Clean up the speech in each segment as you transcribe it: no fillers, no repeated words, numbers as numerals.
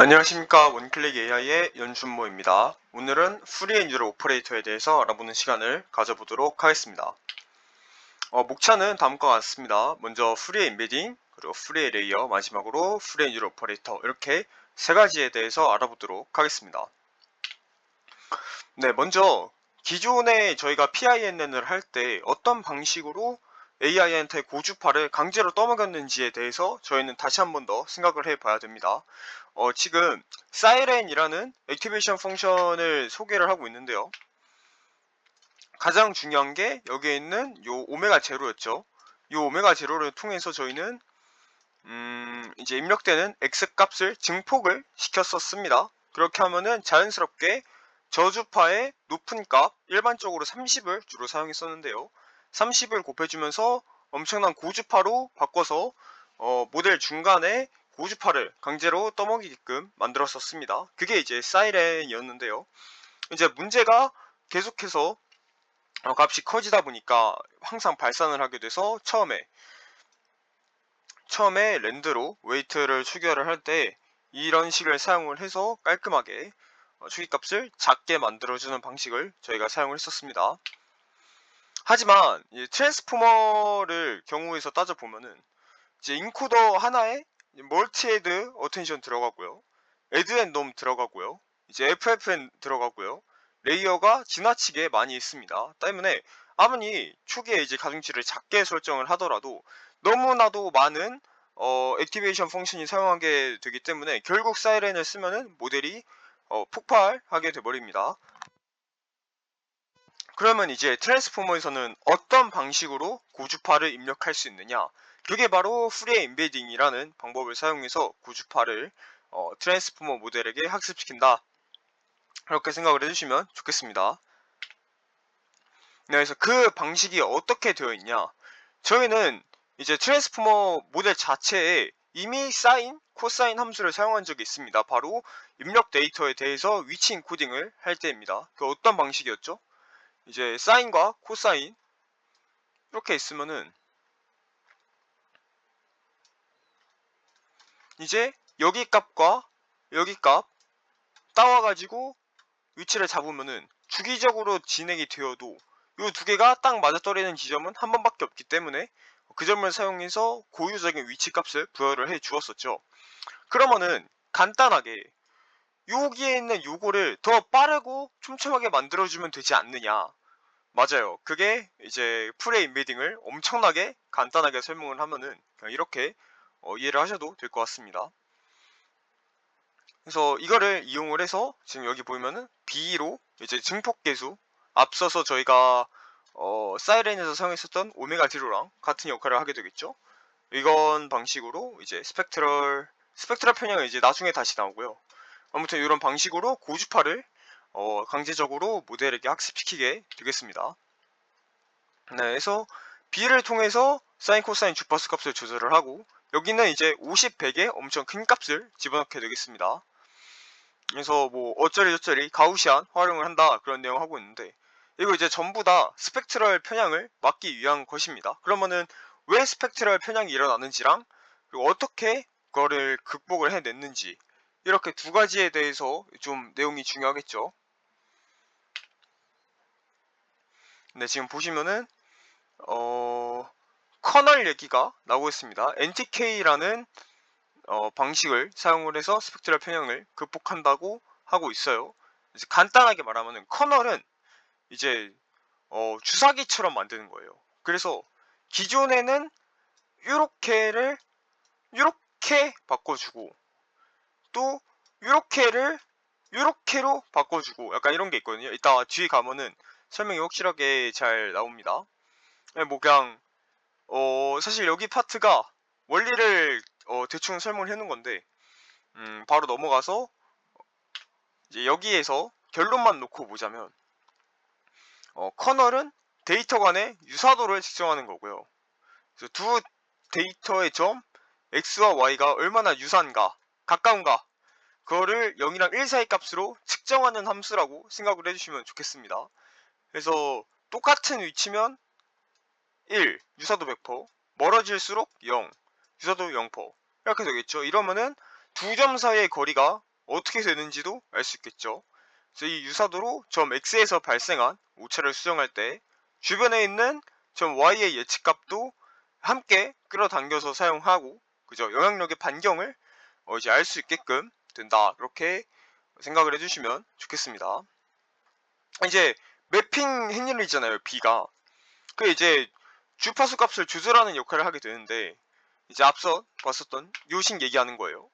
안녕하십니까. 원클릭 AI의 연준모입니다. 오늘은 프리앤유럴 오퍼레이터에 대해서 알아보는 시간을 가져보도록 하겠습니다. 목차는 다음과 같습니다. 먼저 프리의 임베딩, 그리고 프리의 레이어, 마지막으로 프리앤유럴 오퍼레이터, 이렇게 세 가지에 대해서 알아보도록 하겠습니다. 네, 먼저 기존에 저희가 PINN을 할 때 어떤 방식으로 AI한테 고주파를 강제로 떠먹였는지에 대해서 저희는 다시 한번 더 생각을 해봐야 됩니다. 지금 사이렌이라는 액티베이션 펑션을 소개를 하고 있는데요. 가장 중요한 게 여기에 있는 요 오메가 제로였죠. 요 오메가 제로를 통해서 저희는 이제 입력되는 x 값을 증폭을 시켰었습니다. 그렇게 하면은 자연스럽게 저주파의 높은 값, 일반적으로 30을 주로 사용했었는데요. 30을 곱해주면서 엄청난 고주파로 바꿔서 모델 중간에 고주파를 강제로 떠먹이게끔 만들었었습니다. 그게 이제 사이렌이었는데요. 이제 문제가 계속해서 값이 커지다 보니까 항상 발산을 하게 돼서 처음에 랜드로 웨이트를 추결을 할 때 이런 식을 사용을 해서 깔끔하게 추기값을 작게 만들어주는 방식을 저희가 사용을 했었습니다. 하지만 이 트랜스포머를 경우에서 따져보면은 이제 인코더 하나에 멀티헤드 어텐션 들어가고요, 애드 앤 놈 들어가고요, 이제 FFN 들어가고요, 레이어가 지나치게 많이 있습니다. 때문에 아무리 초기에 이제 가중치를 작게 설정을 하더라도 너무나도 많은 액티베이션 펑션이 사용하게 되기 때문에 결국 사이렌을 쓰면은 모델이 폭발하게 돼버립니다. 그러면 이제 트랜스포머에서는 어떤 방식으로 고주파를 입력할 수 있느냐, 그게 바로 프리의 임베딩이라는 방법을 사용해서 고주파를 트랜스포머 모델에게 학습시킨다, 그렇게 생각을 해주시면 좋겠습니다. 네, 그래서 그 방식이 어떻게 되어 있냐, 저희는 이제 트랜스포머 모델 자체에 이미 사인, 코사인 함수를 사용한 적이 있습니다. 바로 입력 데이터에 대해서 위치 인코딩을 할 때입니다. 그 어떤 방식이었죠? 이제 사인과 코사인 이렇게 있으면은 이제 여기 값과 여기 값 따와가지고 위치를 잡으면은 주기적으로 진행이 되어도 이 두 개가 딱 맞아떨어지는 지점은 한 번밖에 없기 때문에 그 점을 사용해서 고유적인 위치 값을 부여를 해 주었었죠. 그러면은 간단하게 여기에 있는 요거를 더 빠르고 촘촘하게 만들어주면 되지 않느냐. 맞아요. 그게 이제 프레임 임베딩을 엄청나게 간단하게 설명을 하면은 그냥 이렇게 이해를 하셔도 될 것 같습니다. 그래서 이거를 이용을 해서 지금 여기 보면은 B로 이제 증폭계수, 앞서서 저희가 사이렌에서 사용했었던 오메가 제로랑 같은 역할을 하게 되겠죠. 이건 방식으로 이제 스펙트럴 편형은 이제 나중에 다시 나오고요. 아무튼 이런 방식으로 고주파를 강제적으로 모델에게 학습시키게 되겠습니다. 네, 그래서 B를 통해서 사인, 코사인, 주파수 값을 조절을 하고, 여기는 이제 50, 100의 엄청 큰 값을 집어넣게 되겠습니다. 그래서 뭐 어쩌리 저쩌리 가우시안 활용을 한다, 그런 내용 하고 있는데, 이거 이제 전부 다 스펙트럴 편향을 막기 위한 것입니다. 그러면은 왜 스펙트럴 편향이 일어나는지랑, 그리고 어떻게 그거를 극복을 해냈는지, 이렇게 두 가지에 대해서 좀 내용이 중요하겠죠. 근데 지금 보시면은 커널 얘기가 나오고 있습니다. NTK라는 방식을 사용을 해서 스펙트럴 편향을 극복한다고 하고 있어요. 이제 간단하게 말하면은 커널은 이제 주사기처럼 만드는 거예요. 그래서 기존에는 요렇게를 요렇게 바꿔주고, 또 요렇게를 요렇게로 바꿔주고, 약간 이런 게 있거든요. 이따 뒤에 가면은 설명이 확실하게 잘 나옵니다. 뭐 그냥 사실 여기 파트가 원리를 대충 설명을 해놓은 건데, 바로 넘어가서 이제 여기에서 결론만 놓고 보자면, 커널은 데이터 간의 유사도를 측정하는 거고요. 그래서 두 데이터의 점 x와 y가 얼마나 유사한가, 가까운가, 그거를 0이랑 1 사이 값으로 측정하는 함수라고 생각을 해주시면 좋겠습니다. 그래서 똑같은 위치면 1, 유사도 100%, 멀어질수록 0, 유사도 0%, 이렇게 되겠죠. 이러면은 두 점 사이의 거리가 어떻게 되는지도 알 수 있겠죠. 그래서 이 유사도로 점 x에서 발생한 오차를 수정할 때 주변에 있는 점 y의 예측값도 함께 끌어당겨서 사용하고, 그죠? 영향력의 반경을 이제 알 수 있게끔 된다. 이렇게 생각을 해주시면 좋겠습니다. 이제 매핑 행렬이잖아요, b가. 그 이제 주파수 값을 조절하는 역할을 하게 되는데, 이제 앞서 봤었던 요식 얘기하는 거예요.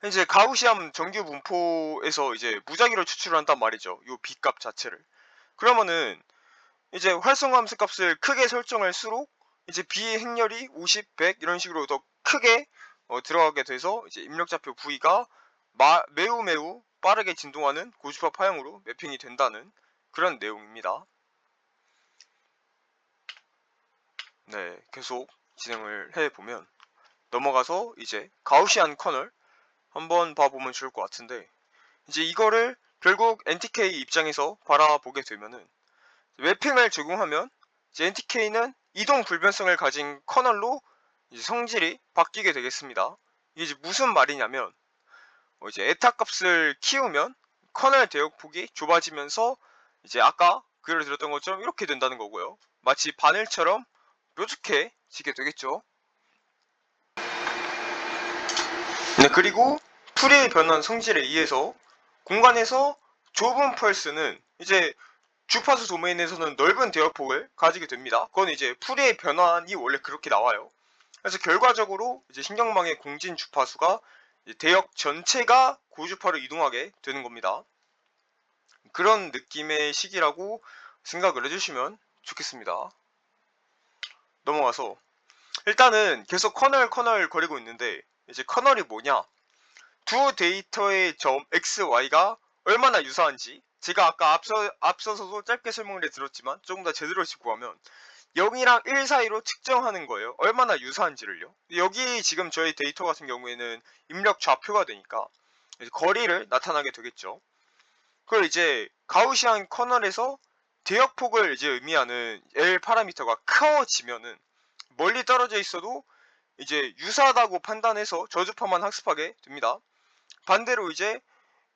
이제 가우시암 정규 분포에서 이제 무작위로 추출을 한단 말이죠, 요 b 값 자체를. 그러면은 이제 활성화 함수 값을 크게 설정할수록 이제 b 행렬이 50, 100 이런 식으로 더 크게 들어가게 돼서 이제 입력좌표 V가 매우 빠르게 진동하는 고주파 파형으로 매핑이 된다는 그런 내용입니다. 네, 계속 진행을 해보면 넘어가서 이제 가우시안 커널 한번 봐보면 좋을 것 같은데, 이제 이거를 결국 NTK 입장에서 바라보게 되면은 매핑을 제공하면 이제 NTK는 이동 불변성을 가진 커널로 이제 성질이 바뀌게 되겠습니다. 이게 이제 무슨 말이냐면 이제 에타 값을 키우면 커널 대역폭이 좁아지면서 이제 아까 글을 들었던 것처럼 이렇게 된다는 거고요. 마치 바늘처럼 뾰족해지게 되겠죠. 네, 그리고 풀이의 변환 성질에 의해서 공간에서 좁은 펄스는 이제 주파수 도메인에서는 넓은 대역폭을 가지게 됩니다. 그건 이제 풀이의 변환이 원래 그렇게 나와요. 그래서 결과적으로 이제 신경망의 공진 주파수가 대역 전체가 고주파로 이동하게 되는 겁니다. 그런 느낌의 식이라고 생각을 해주시면 좋겠습니다. 넘어가서 일단은 계속 커널 거리고 있는데, 이제 커널이 뭐냐, 두 데이터의 점 x, y가 얼마나 유사한지 제가 아까 앞서서도 짧게 설명을 해드렸지만 조금 더 제대로 짚고 가면 0이랑 1 사이로 측정하는 거예요. 얼마나 유사한지를요. 여기 지금 저희 데이터 같은 경우에는 입력 좌표가 되니까 거리를 나타나게 되겠죠. 그걸 이제 가우시안 커널에서 대역폭을 이제 의미하는 L 파라미터가 커지면은 멀리 떨어져 있어도 이제 유사하다고 판단해서 저주파만 학습하게 됩니다. 반대로 이제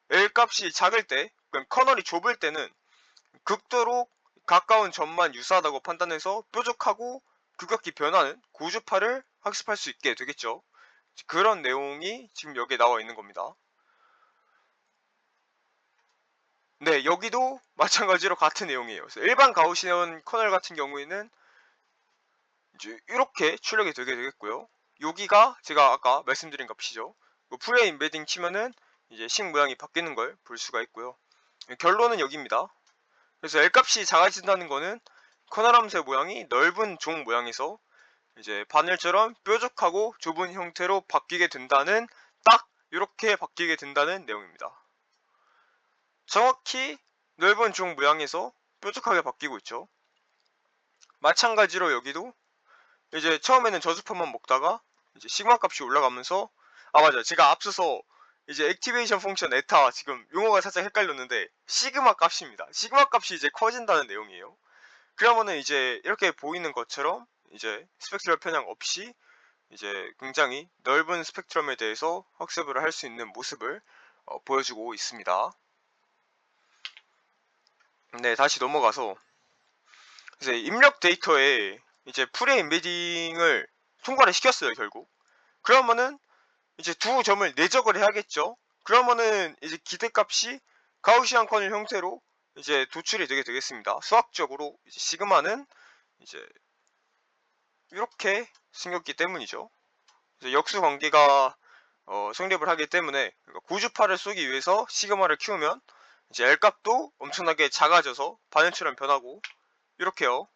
L 값이 작을 때, 커널이 좁을 때는 극도로 가까운 점만 유사하다고 판단해서 뾰족하고 급격히 변하는 고주파를 학습할 수 있게 되겠죠. 그런 내용이 지금 여기에 나와 있는 겁니다. 네, 여기도 마찬가지로 같은 내용이에요. 그래서 일반 가우시안 커널 같은 경우에는 이제 이렇게 출력이 되게 되겠고요. 여기가 제가 아까 말씀드린 값이죠. 풀의 인베딩 치면은 이제 식 모양이 바뀌는 걸 볼 수가 있고요. 결론은 여기입니다. 그래서 L 값이 작아진다는 거는 커널 함수의 모양이 넓은 종 모양에서 이제 바늘처럼 뾰족하고 좁은 형태로 바뀌게 된다는, 딱 이렇게 바뀌게 된다는 내용입니다. 정확히 넓은 종 모양에서 뾰족하게 바뀌고 있죠. 마찬가지로 여기도 이제 처음에는 저주파만 먹다가 이제 시그마 값이 올라가면서, 맞아, 제가 앞서서 이제 액티베이션 펑션 에타, 지금 용어가 살짝 헷갈렸는데 시그마 값입니다. 시그마 값이 이제 커진다는 내용이에요. 그러면은 이제 이렇게 보이는 것처럼 이제 스펙트럴 편향 없이 이제 굉장히 넓은 스펙트럼에 대해서 학습을 할 수 있는 모습을 보여주고 있습니다. 네, 다시 넘어가서 이제 입력 데이터에 이제 풀의 인베딩을 통과를 시켰어요, 결국. 그러면은 이제 두 점을 내적을 해야겠죠. 그러면은 이제 기대값이 가우시안 커널 형태로 이제 도출이 되게 되겠습니다. 수학적으로 이제 시그마는 이제 이렇게 생겼기 때문이죠. 이제 역수 관계가 성립을 하기 때문에, 그러니까 고주파를 쏘기 위해서 시그마를 키우면 이제 L 값도 엄청나게 작아져서 바늘처럼 변하고, 이렇게요.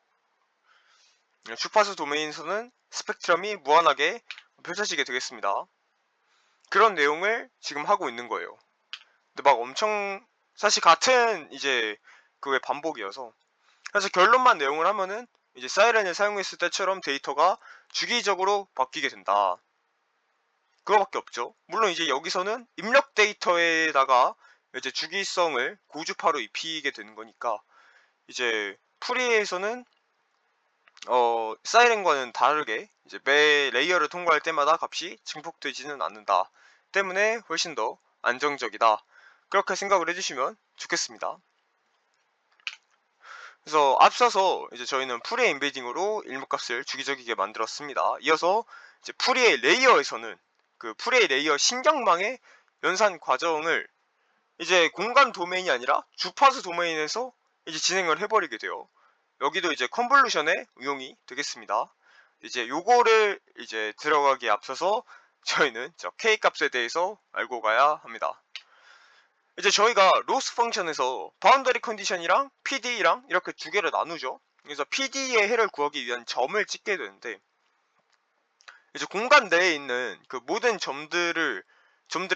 주파수 도메인에서는 스펙트럼이 무한하게 펼쳐지게 되겠습니다. 그런 내용을 지금 하고 있는 거예요. 근데 막 엄청 사실 같은 이제 그의 반복이어서, 그래서 결론만 내용을 하면은 이제 사이렌을 사용했을 때처럼 데이터가 주기적으로 바뀌게 된다. 그거밖에 없죠. 물론 이제 여기서는 입력 데이터에다가 이제 주기성을 고주파로 입히게 되는 거니까 이제 프리에서는 사이렌과는 다르게 이제 매 레이어를 통과할 때마다 값이 증폭되지는 않는다. 때문에 훨씬 더 안정적이다. 그렇게 생각을 해주시면 좋겠습니다. 그래서 앞서서 이제 저희는 풀이의 임베딩으로 일목값을 주기적이게 만들었습니다. 이어서 이제 풀이의 레이어에서는 그 풀이의 레이어 신경망의 연산 과정을 이제 공간 도메인이 아니라 주파수 도메인에서 이제 진행을 해버리게 돼요. 여기도 이제 컨볼루션의 응용이 되겠습니다. 이제 요거를 이제 들어가기에 앞서서 저희는 저 K 값에 대해서 알고 가야 합니다. 이제 저희가 로스 펑션에서 바운더리 컨디션이랑 PD랑 이렇게 두 개를 나누죠. 그래서 PD의 해를 구하기 위한 점을 찍게 되는데 이제 공간 내에 있는 그 모든 점들의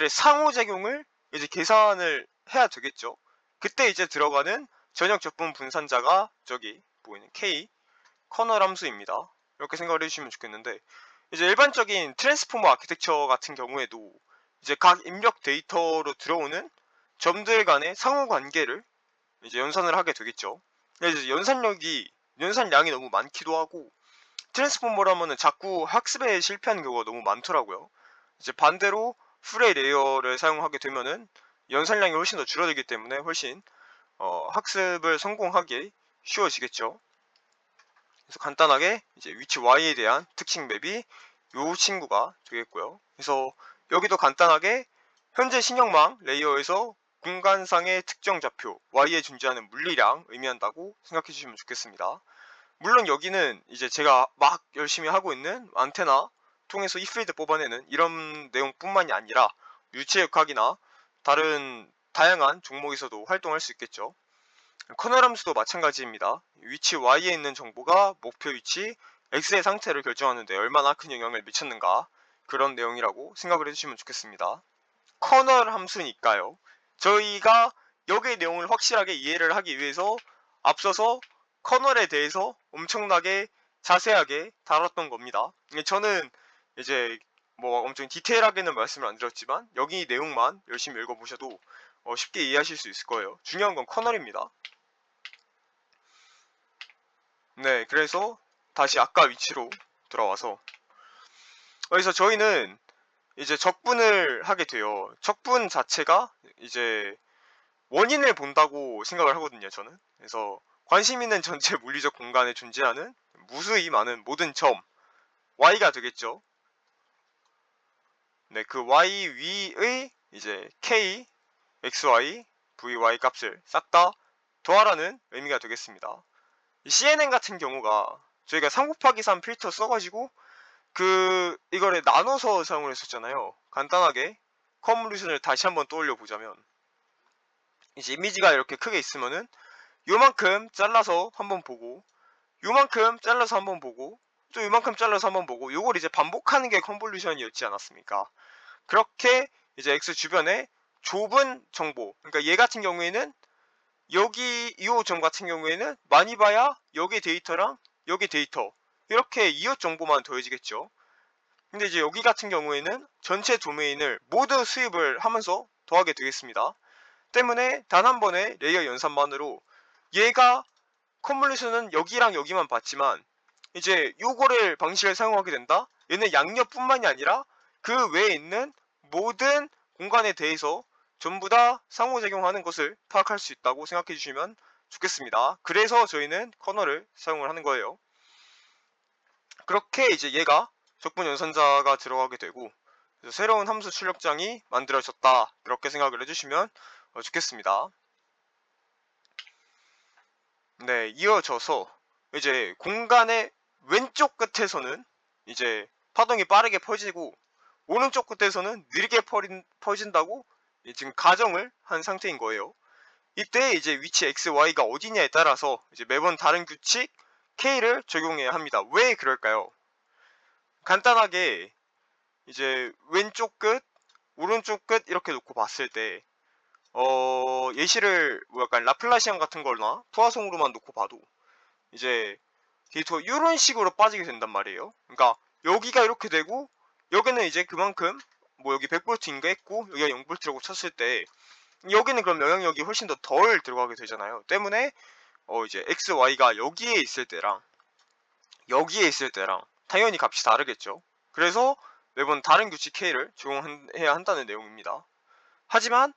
상호작용을 이제 계산을 해야 되겠죠. 그때 이제 들어가는 전역 적분 분산자가 저기 보이는 K 커널 함수입니다. 이렇게 생각을 해주시면 좋겠는데 이제 일반적인 트랜스포머 아키텍처 같은 경우에도 이제 각 입력 데이터로 들어오는 점들 간의 상호 관계를 이제 연산을 하게 되겠죠. 이제 연산량이 너무 많기도 하고 트랜스포머라면은 자꾸 학습에 실패하는 경우가 너무 많더라고요. 이제 반대로 풀의 레이어를 사용하게 되면은 연산량이 훨씬 더 줄어들기 때문에 훨씬 학습을 성공하기 쉬워지겠죠. 그래서 간단하게 이제 위치 Y에 대한 특징 맵이 요 친구가 되겠고요. 그래서 여기도 간단하게 현재 신경망 레이어에서 공간상의 특정 좌표 Y에 존재하는 물리량 의미한다고 생각해 주시면 좋겠습니다. 물론 여기는 이제 제가 막 열심히 하고 있는 안테나 통해서 이필드 뽑아내는 이런 내용뿐만이 아니라 유체역학이나 다른 다양한 종목에서도 활동할 수 있겠죠. 커널 함수도 마찬가지입니다. 위치 Y에 있는 정보가 목표 위치 X의 상태를 결정하는데 얼마나 큰 영향을 미쳤는가 그런 내용이라고 생각을 해주시면 좋겠습니다. 커널 함수니까요. 저희가 여기의 내용을 확실하게 이해를 하기 위해서 앞서서 커널에 대해서 엄청나게 자세하게 다뤘던 겁니다. 저는 이제 뭐 엄청 디테일하게는 말씀을 안 드렸지만 여기 내용만 열심히 읽어보셔도 쉽게 이해하실 수 있을 거예요. 중요한 건 커널입니다. 네, 그래서 다시 아까 위치로 돌아와서 그래서 저희는 이제 적분을 하게 돼요. 적분 자체가 이제 원인을 본다고 생각을 하거든요, 저는. 그래서 관심 있는 전체 물리적 공간에 존재하는 무수히 많은 모든 점 Y가 되겠죠. 네, 그 Y 위의 이제 K, XY, VY 값을 싹 다 더하라는 의미가 되겠습니다. CNN 같은 경우가 저희가 3 곱하기 3 필터 써가지고 이거를 나눠서 사용을 했었잖아요. 간단하게 컨볼루션을 다시 한번 떠올려 보자면 이제 이미지가 이렇게 크게 있으면은 요만큼 잘라서 한번 보고 요만큼 잘라서 한번 보고 또 요만큼 잘라서 한번 보고 요걸 이제 반복하는 게 컨볼루션이었지 않았습니까? 그렇게 이제 X 주변에 좁은 정보, 그러니까 얘 같은 경우에는 여기 이 점 같은 경우에는 많이 봐야 여기 데이터랑 여기 데이터 이렇게 이웃 정보만 더해지겠죠. 근데 이제 여기 같은 경우에는 전체 도메인을 모두 수입을 하면서 더하게 되겠습니다. 때문에 단 한 번의 레이어 연산만으로 얘가 컨볼루션은 여기랑 여기만 봤지만 이제 요거를 방식을 사용하게 된다. 얘는 양옆뿐만이 아니라 그 외에 있는 모든 공간에 대해서 전부 다 상호작용하는 것을 파악할 수 있다고 생각해 주시면 좋겠습니다. 그래서 저희는 커널을 사용을 하는 거예요. 그렇게 이제 얘가 적분 연산자가 들어가게 되고 새로운 함수 출력장이 만들어졌다. 이렇게 생각을 해주시면 좋겠습니다. 네, 이어져서 이제 공간의 왼쪽 끝에서는 이제 파동이 빠르게 퍼지고 오른쪽 끝에서는 느리게 퍼진다고 지금 가정을 한 상태인 거예요. 이때 이제 위치 x, y가 어디냐에 따라서 이제 매번 다른 규칙 k를 적용해야 합니다. 왜 그럴까요? 간단하게 이제 왼쪽 끝, 오른쪽 끝 이렇게 놓고 봤을 때 예시를 뭐 약간 라플라시안 같은 거나 푸아송으로만 놓고 봐도 이제 데이터가 이런 식으로 빠지게 된단 말이에요. 그러니까 여기가 이렇게 되고 여기는 이제 그만큼 뭐 여기 100V인가 했고 여기가 0V라고 쳤을 때 여기는 그럼 영향력이 훨씬 더 덜 들어가게 되잖아요. 때문에 이제 x, y가 여기에 있을 때랑 여기에 있을 때랑 당연히 값이 다르겠죠. 그래서 매번 다른 규칙 K를 적용해야 한다는 내용입니다. 하지만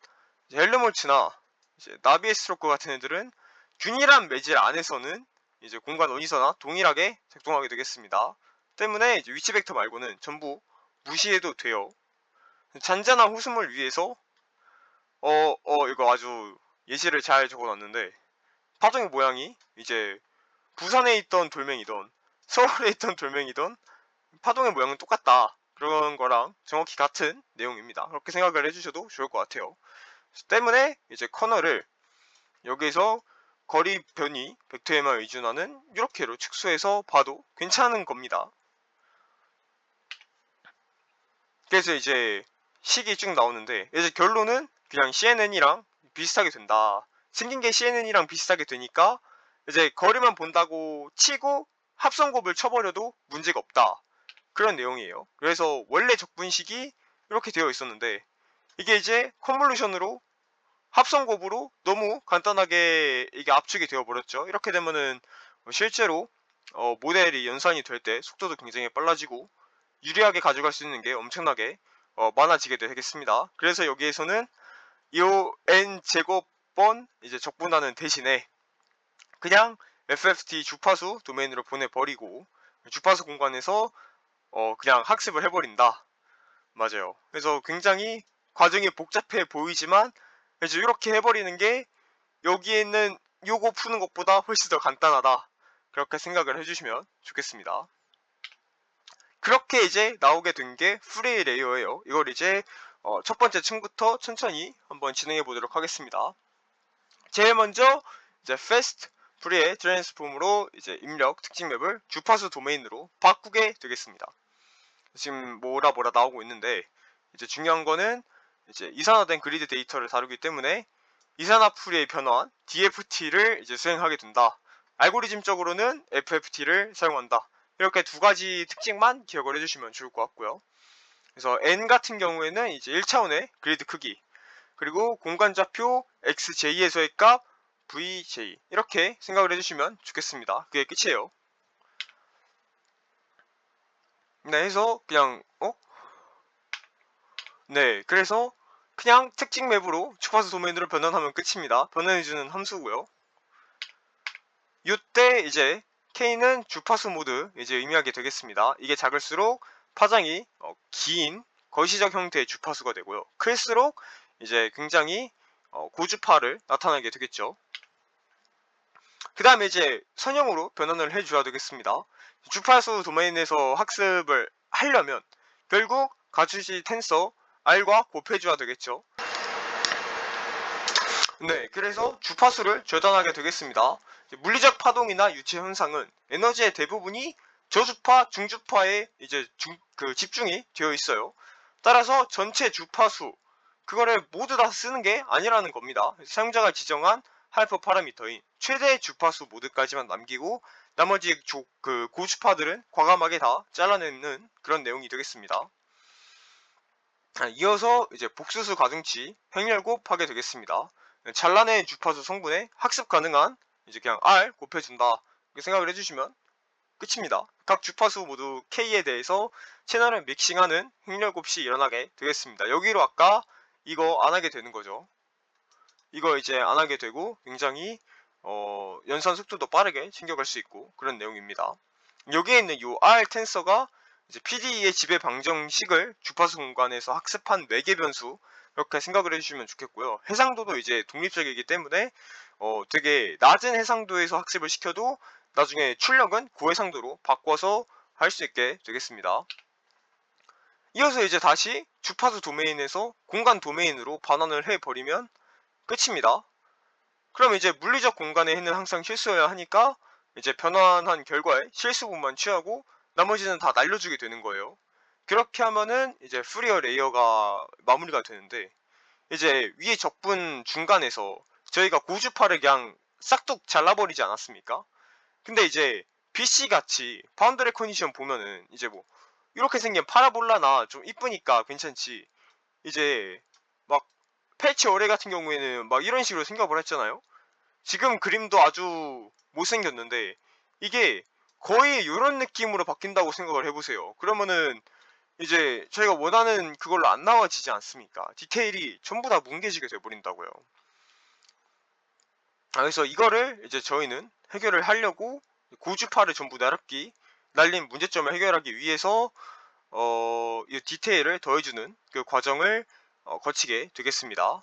헬르몰츠나 이제 나비에스트로크 같은 애들은 균일한 매질 안에서는 이제 공간 어디서나 동일하게 작동하게 되겠습니다. 때문에 이제 위치 벡터 말고는 전부 무시해도 돼요. 잔잔한 호수물 위에서 이거 아주 예시를 잘 적어놨는데, 파동의 모양이 이제 부산에 있던 돌멩이던 서울에 있던 돌멩이던 파동의 모양은 똑같다, 그런 거랑 정확히 같은 내용입니다. 그렇게 생각을 해주셔도 좋을 것 같아요. 때문에 이제 커널을 여기에서 거리 변이 벡터에만 의존하는 이렇게로 축소해서 봐도 괜찮은 겁니다. 그래서 이제 식이 쭉 나오는데, 이제 결론은 그냥 CNN이랑 비슷하게 된다. 생긴 게 CNN이랑 비슷하게 되니까 이제 거리만 본다고 치고 합성곱을 쳐버려도 문제가 없다, 그런 내용이에요. 그래서 원래 적분식이 이렇게 되어 있었는데, 이게 이제 컨볼루션으로 합성곱으로 너무 간단하게 이게 압축이 되어 버렸죠. 이렇게 되면은 실제로 모델이 연산이 될 때 속도도 굉장히 빨라지고 유리하게 가져갈 수 있는 게 엄청나게 많아지게 되겠습니다. 그래서 여기에서는 이 n 제곱번 이제 적분하는 대신에 그냥 FFT 주파수 도메인으로 보내버리고 주파수 공간에서 그냥 학습을 해버린다. 맞아요. 그래서 굉장히 과정이 복잡해 보이지만 이제 이렇게 해버리는 게 여기에 있는 요거 푸는 것보다 훨씬 더 간단하다, 그렇게 생각을 해주시면 좋겠습니다. 그렇게 이제 나오게 된 게 프리 레이어예요. 이걸 이제 첫 번째 층부터 천천히 한번 진행해 보도록 하겠습니다. 제일 먼저 이제 fast 프리의 트랜스폼으로 이제 입력 특징 맵을 주파수 도메인으로 바꾸게 되겠습니다. 지금 뭐라 나오고 있는데, 이제 중요한 거는 이제 이산화된 그리드 데이터를 다루기 때문에 이산화 풀이의 변환 DFT를 이제 수행하게 된다. 알고리즘적으로는 FFT를 사용한다. 이렇게 두 가지 특징만 기억을 해주시면 좋을 것 같고요. 그래서 N 같은 경우에는 이제 1차원의 그리드 크기, 그리고 공간좌표 XJ에서의 값 VJ, 이렇게 생각을 해주시면 좋겠습니다. 그게 끝이에요. 네, 해서 그냥 네, 그래서 그냥 특징 맵으로 주파수 도메인으로 변환하면 끝입니다. 변환해주는 함수고요. 이때 이제 K는 주파수 모드 이제 의미하게 되겠습니다. 이게 작을수록 파장이 긴 거시적 형태의 주파수가 되고요. 클수록 이제 굉장히 고주파를 나타나게 되겠죠. 그 다음에 이제 선형으로 변환을 해줘야 되겠습니다. 주파수 도메인에서 학습을 하려면 결국 가주시 텐서 R과 곱해줘야 되겠죠. 네, 그래서 주파수를 절단하게 되겠습니다. 물리적 파동이나 유체 현상은 에너지의 대부분이 저주파, 중주파에 이제 집중이 되어 있어요. 따라서 전체 주파수, 그거를 모두 다 쓰는 게 아니라는 겁니다. 사용자가 지정한 하이퍼 파라미터인 최대 주파수 모드까지만 남기고 나머지 고주파들은 과감하게 다 잘라내는 그런 내용이 되겠습니다. 이어서 이제 복수수 가중치 행렬곱 하게 되겠습니다. 잘라낸 주파수 성분에 학습 가능한 이제 그냥 R 곱해준다, 이렇게 생각을 해주시면 끝입니다. 각 주파수 모두 K에 대해서 채널을 믹싱하는 행렬곱이 일어나게 되겠습니다. 여기로 아까 이거 안 하게 되는 거죠. 이거 이제 안 하게 되고 굉장히 연산 속도도 빠르게 챙겨갈 수 있고 그런 내용입니다. 여기에 있는 이 R 텐서가 이제 PDE의 지배 방정식을 주파수 공간에서 학습한 매개 변수, 이렇게 생각을 해주시면 좋겠고요. 해상도도 이제 독립적이기 때문에 되게 낮은 해상도에서 학습을 시켜도 나중에 출력은 고해상도로 바꿔서 할 수 있게 되겠습니다. 이어서 이제 다시 주파수 도메인에서 공간 도메인으로 반환을 해버리면 끝입니다. 그럼 이제 물리적 공간에는 항상 실수여야 하니까 이제 변환한 결과에 실수분만 취하고 나머지는 다 날려주게 되는 거예요. 그렇게 하면은 이제 프리어 레이어가 마무리가 되는데, 이제 위에 적분 중간에서 저희가 고주파를 그냥 싹둑 잘라버리지 않았습니까? 근데 이제 BC 같이 바운더리 컨디션 보면은 이제 뭐 이렇게 생긴 파라볼라나 좀 이쁘니까 괜찮지, 이제 막 패치 어레 같은 경우에는 막 이런 식으로 생각을 했잖아요. 지금 그림도 아주 못생겼는데 이게 거의 이런 느낌으로 바뀐다고 생각을 해보세요. 그러면은 이제 저희가 원하는 그걸로 안 나와지지 않습니까? 디테일이 전부 다 뭉개지게 돼버린다고요. 그래서 이거를 이제 저희는 해결을 하려고 고주파를 전부 날린 문제점을 해결하기 위해서 이 디테일을 더해주는 그 과정을 거치게 되겠습니다.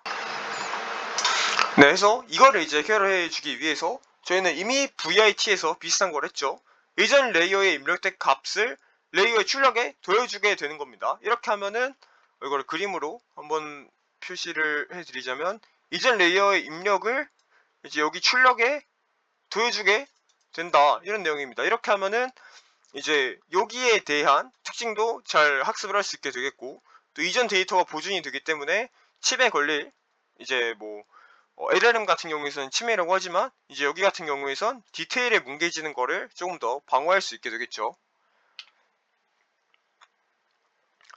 네, 그래서 이거를 이제 해결해주기 위해서 저희는 이미 VIT에서 비슷한 걸 했죠. 이전 레이어에 입력된 값을 레이어의 출력에 더해주게 되는 겁니다. 이렇게 하면은 이걸 그림으로 한번 표시를 해드리자면 이전 레이어의 입력을 이제 여기 출력에 더해주게 된다, 이런 내용입니다. 이렇게 하면은 이제 여기에 대한 특징도 잘 학습을 할 수 있게 되겠고, 또 이전 데이터가 보존이 되기 때문에 침해 걸릴 이제 뭐 LLM 같은 경우에서는 침해라고 하지만 이제 여기 같은 경우에선 디테일에 뭉개지는 거를 조금 더 방어할 수 있게 되겠죠.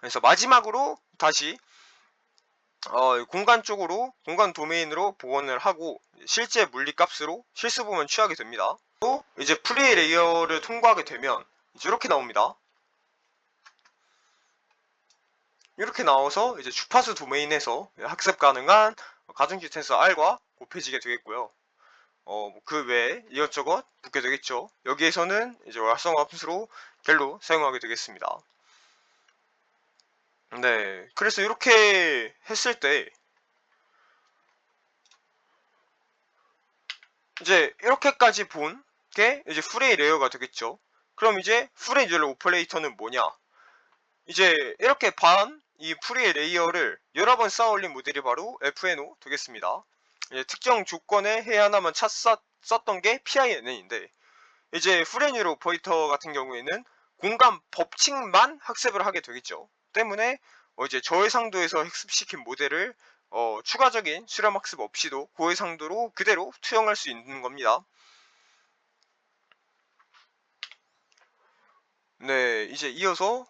그래서 마지막으로 다시 공간 쪽으로, 공간 도메인으로 복원을 하고 실제 물리 값으로 실수 부분 취하게 됩니다. 또 이제 프리 레이어를 통과하게 되면 이제 이렇게 나옵니다. 이렇게 나와서 이제 주파수 도메인에서 학습 가능한 가중치 텐서 R과 곱해지게 되겠고요. 그 외에 이것저것 붙게 되겠죠. 여기에서는 이제 활성화 함수로 갤로 사용하게 되겠습니다. 네, 그래서 이렇게 했을 때 이제 이렇게까지 본 게 이제 프레이 레이어가 되겠죠. 그럼 이제 프레이 뉴럴 오퍼레이터는 뭐냐? 이제 이렇게 이 프레이 레이어를 여러 번 쌓아 올린 모델이 바로 FNO 되겠습니다. 이제 특정 조건에 해야 하나만 썼던 게 PINN인데, 이제 프레이 뉴럴 오퍼레이터 같은 경우에는 공간 법칙만 학습을 하게 되겠죠. 때문에 이제 저해상도에서 학습시킨 모델을 추가적인 수렴 학습 없이도 고해상도로 그대로 투영할 수 있는 겁니다. 네, 이제 이어서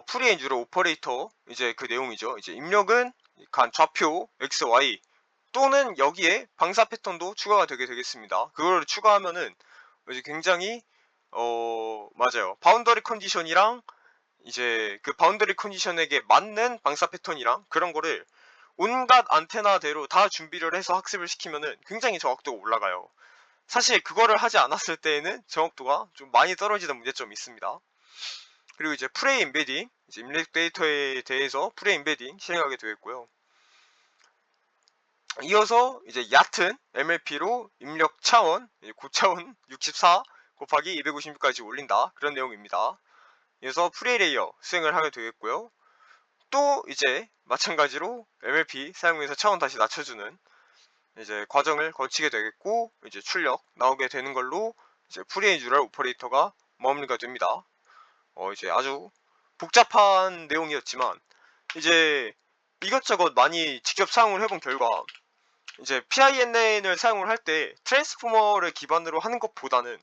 프리 앤 유로 오퍼레이터 이제 그 내용이죠. 이제 입력은 간 좌표 x, y 또는 여기에 방사 패턴도 추가가 되게 되겠습니다. 그걸 추가하면은 이제 굉장히 맞아요. 바운더리 컨디션이랑 이제 그 바운더리 컨디션에게 맞는 방사 패턴이랑 그런 거를 온갖 안테나대로 다 준비를 해서 학습을 시키면은 굉장히 정확도가 올라가요. 사실 그거를 하지 않았을 때에는 정확도가 좀 많이 떨어지는 문제점이 있습니다. 그리고 이제 프레이 임베딩, 이제 입력 데이터에 대해서 프레이 임베딩 실행하게 되겠고요. 이어서 이제 얕은 MLP로 입력 차원, 고차원 64 곱하기 256까지 올린다, 그런 내용입니다. 이어서 프레이 레이어 수행을 하게 되겠고요. 또 이제 마찬가지로 MLP 사용해서 차원 다시 낮춰주는 이제 과정을 거치게 되겠고, 이제 출력 나오게 되는 걸로 이제 프레이 뉴럴 오퍼레이터가 마무리가 됩니다. 이제 아주 복잡한 내용이었지만 이제 이것저것 많이 직접 사용을 해본 결과 이제 PINN을 사용을 할 때 트랜스포머를 기반으로 하는 것보다는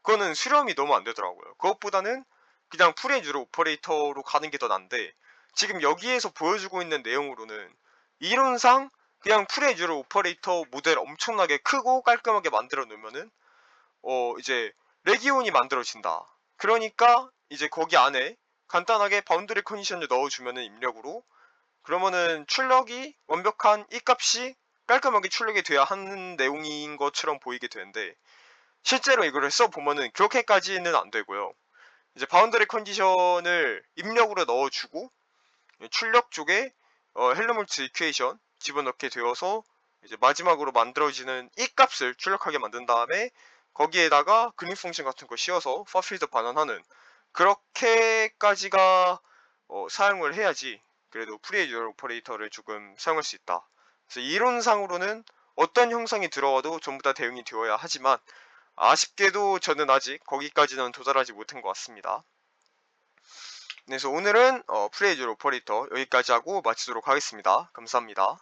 그거는 수렴이 너무 안 되더라고요. 그것보다는 그냥 프레이 뉴럴 오퍼레이터로 가는 게 더 난데, 지금 여기에서 보여주고 있는 내용으로는 이론상 그냥 프레이 뉴럴 오퍼레이터 모델 엄청나게 크고 깔끔하게 만들어 놓으면은 이제 레기온이 만들어진다. 그러니까 이제 거기 안에 간단하게 바운더리 컨디션을 넣어주면은 입력으로, 그러면은 출력이 완벽한 이 값이 깔끔하게 출력이 돼야 하는 내용인 것처럼 보이게 되는데, 실제로 이거를 써보면은 그렇게까지는 안 되고요. 이제 바운더리 컨디션을 입력으로 넣어주고 출력 쪽에 헬름홀츠 이퀘이션 집어넣게 되어서 이제 마지막으로 만들어지는 이 값을 출력하게 만든 다음에 거기에다가 그린 펑션 같은 거 씌워서 파필드 반환하는, 그렇게까지가 사용을 해야지 그래도 프리 뉴럴 오퍼레이터를 조금 사용할 수 있다. 그래서 이론상으로는 어떤 형상이 들어와도 전부 다 대응이 되어야 하지만 아쉽게도 저는 아직 거기까지는 도달하지 못한 것 같습니다. 그래서 오늘은 프리 뉴럴 오퍼레이터 여기까지 하고 마치도록 하겠습니다. 감사합니다.